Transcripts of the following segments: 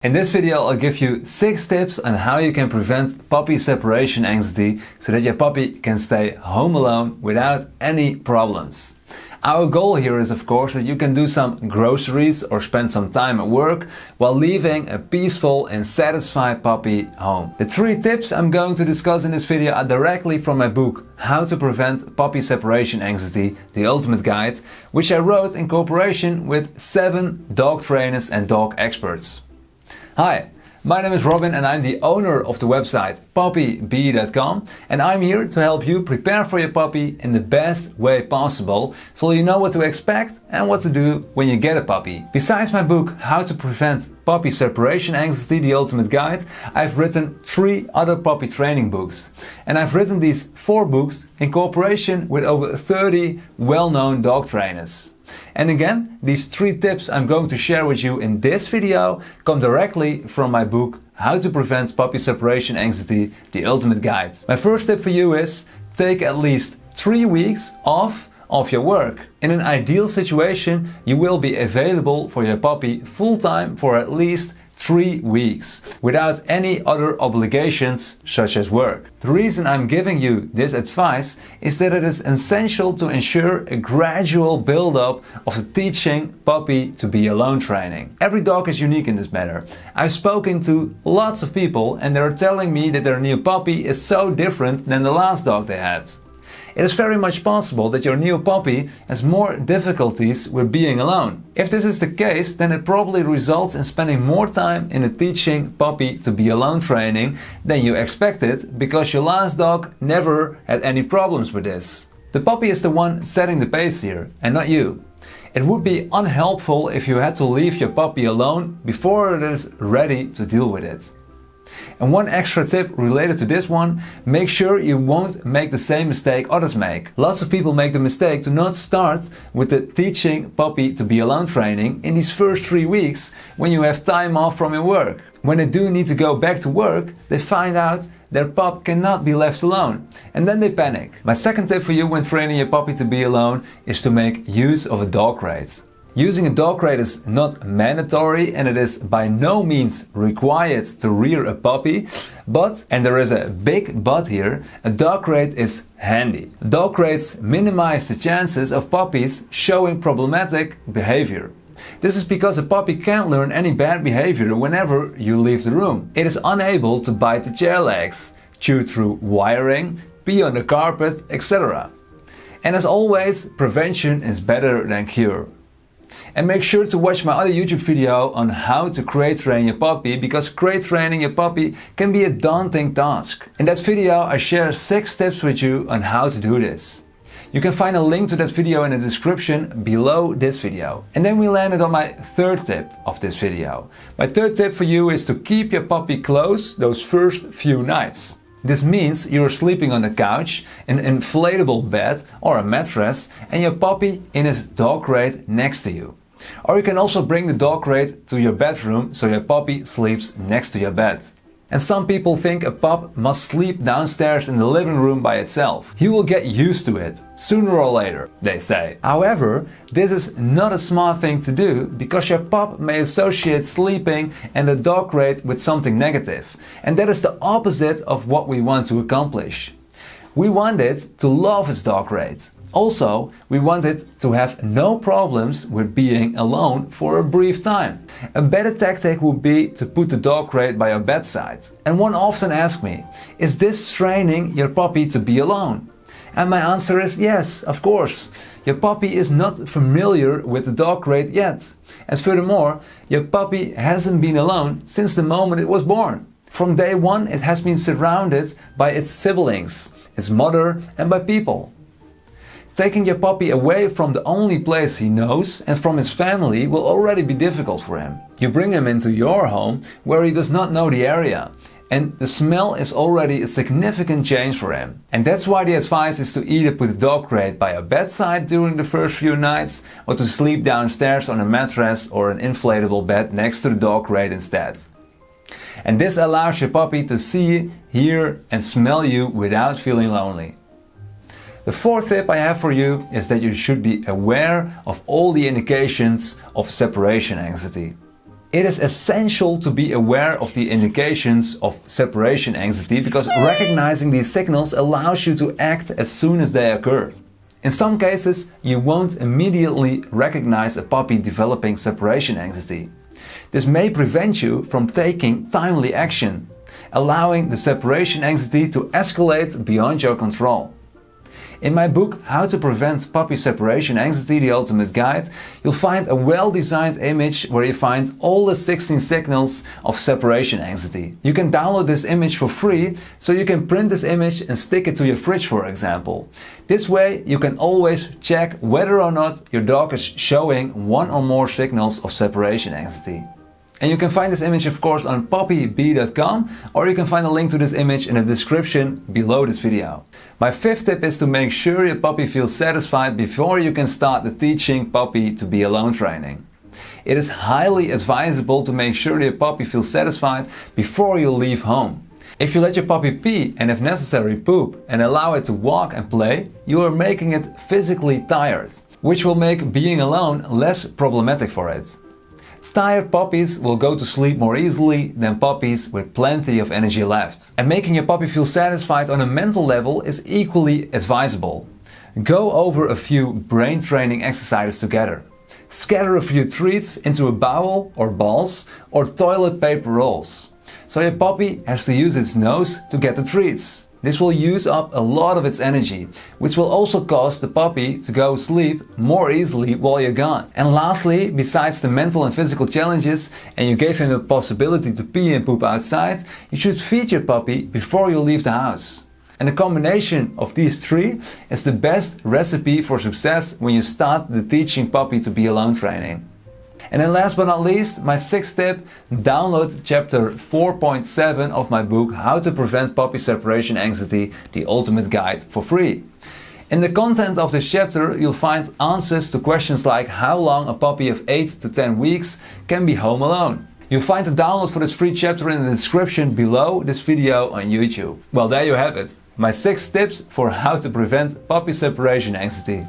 In this video I'll give you 6 tips on how you can prevent puppy separation anxiety so that your puppy can stay home alone without any problems. Our goal here is of course that you can do some groceries or spend some time at work while leaving a peaceful and satisfied puppy home. The 3 tips I'm going to discuss in this video are directly from my book How to Prevent Puppy Separation Anxiety, The Ultimate Guide, which I wrote in cooperation with 7 dog trainers and dog experts. Hi, my name is Robin and I'm the owner of the website puppybe.com, and I'm here to help you prepare for your puppy in the best way possible so you know what to expect and what to do when you get a puppy. Besides my book How to Prevent Puppy Separation Anxiety, The Ultimate Guide, I've written 3 other puppy training books. And I've written these 4 books in cooperation with over 30 well-known dog trainers. And again, these 3 tips I'm going to share with you in this video come directly from my book How to Prevent Puppy Separation Anxiety, The Ultimate Guide. My first tip for you is take at least 3 weeks off of your work. In an ideal situation, you will be available for your puppy full-time for at least 3 weeks, without any other obligations such as work. The reason I'm giving you this advice is that it is essential to ensure a gradual build-up of the teaching puppy to be alone training. Every dog is unique in this matter. I've spoken to lots of people and they're telling me that their new puppy is so different than the last dog they had. It is very much possible that your new puppy has more difficulties with being alone. If this is the case, then it probably results in spending more time in the teaching puppy to be alone training than you expected, because your last dog never had any problems with this. The puppy is the one setting the pace here, and not you. It would be unhelpful if you had to leave your puppy alone before it is ready to deal with it. And one extra tip related to this one, make sure you won't make the same mistake others make. Lots of people make the mistake to not start with the teaching puppy to be alone training in these first 3 weeks when you have time off from your work. When they do need to go back to work, they find out their pup cannot be left alone, and then they panic. My second tip for you when training your puppy to be alone is to make use of a dog crate. Using a dog crate is not mandatory and it is by no means required to rear a puppy, but, and there is a big but here, a dog crate is handy. Dog crates minimize the chances of puppies showing problematic behavior. This is because a puppy can't learn any bad behavior whenever you leave the room. It is unable to bite the chair legs, chew through wiring, pee on the carpet, etc. And as always, prevention is better than cure. And make sure to watch my other YouTube video on how to crate train your puppy, because crate training your puppy can be a daunting task. In that video I share 6 tips with you on how to do this. You can find a link to that video in the description below this video. And then we landed on my 3rd tip of this video. My 3rd tip for you is to keep your puppy close those first few nights. This means you're sleeping on the couch, an inflatable bed or a mattress, and your puppy in his dog crate next to you. Or you can also bring the dog crate to your bedroom so your puppy sleeps next to your bed. And some people think a pup must sleep downstairs in the living room by itself. He will get used to it, sooner or later, they say. However, this is not a smart thing to do, because your pup may associate sleeping and the dog crate with something negative. And that is the opposite of what we want to accomplish. We want it to love its dog crate. Also, we want it to have no problems with being alone for a brief time. A better tactic would be to put the dog crate by your bedside. And one often asks me, is this training your puppy to be alone? And my answer is yes, of course. Your puppy is not familiar with the dog crate yet. And furthermore, your puppy hasn't been alone since the moment it was born. From day one it has been surrounded by its siblings, its mother and by people. Taking your puppy away from the only place he knows and from his family will already be difficult for him. You bring him into your home where he does not know the area, and the smell is already a significant change for him. And that's why the advice is to either put the dog crate by your bedside during the first few nights, or to sleep downstairs on a mattress or an inflatable bed next to the dog crate instead. And this allows your puppy to see, hear and smell you without feeling lonely. The 4th tip I have for you is that you should be aware of all the indications of separation anxiety. It is essential to be aware of the indications of separation anxiety because recognizing these signals allows you to act as soon as they occur. In some cases, you won't immediately recognize a puppy developing separation anxiety. This may prevent you from taking timely action, allowing the separation anxiety to escalate beyond your control. In my book, How to Prevent Puppy Separation Anxiety, The Ultimate Guide, you'll find a well-designed image where you find all the 16 signals of separation anxiety. You can download this image for free, so you can print this image and stick it to your fridge, for example. This way, you can always check whether or not your dog is showing one or more signals of separation anxiety. And you can find this image, of course, on puppyb.com, or you can find a link to this image in the description below this video. My fifth tip is to make sure your puppy feels satisfied before you can start the teaching puppy to be alone training. It is highly advisable to make sure your puppy feels satisfied before you leave home. If you let your puppy pee and if necessary poop and allow it to walk and play, you are making it physically tired, which will make being alone less problematic for it. Tired puppies will go to sleep more easily than puppies with plenty of energy left. And making your puppy feel satisfied on a mental level is equally advisable. Go over a few brain training exercises together. Scatter a few treats into a bowl or balls or toilet paper rolls. So your puppy has to use its nose to get the treats. This will use up a lot of its energy, which will also cause the puppy to go to sleep more easily while you're gone. And lastly, besides the mental and physical challenges, and you gave him the possibility to pee and poop outside, you should feed your puppy before you leave the house. And the combination of these three is the best recipe for success when you start the teaching puppy to be alone training. And then last but not least, my sixth tip, download chapter 4.7 of my book, How to Prevent Puppy Separation Anxiety, The Ultimate Guide, for free. In the content of this chapter, you'll find answers to questions like how long a puppy of 8 to 10 weeks can be home alone. You'll find the download for this free chapter in the description below this video on YouTube. Well, there you have it. My 6 tips for how to prevent puppy separation anxiety.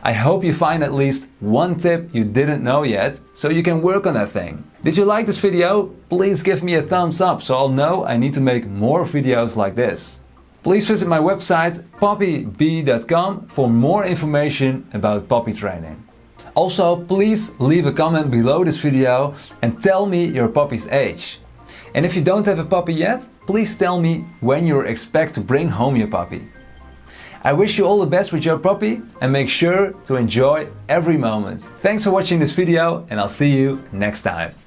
I hope you find at least one tip you didn't know yet, so you can work on that thing. Did you like this video? Please give me a thumbs up so I'll know I need to make more videos like this. Please visit my website puppyb.com for more information about puppy training. Also, please leave a comment below this video and tell me your puppy's age. And if you don't have a puppy yet, please tell me when you expect to bring home your puppy. I wish you all the best with your puppy and make sure to enjoy every moment. Thanks for watching this video and I'll see you next time.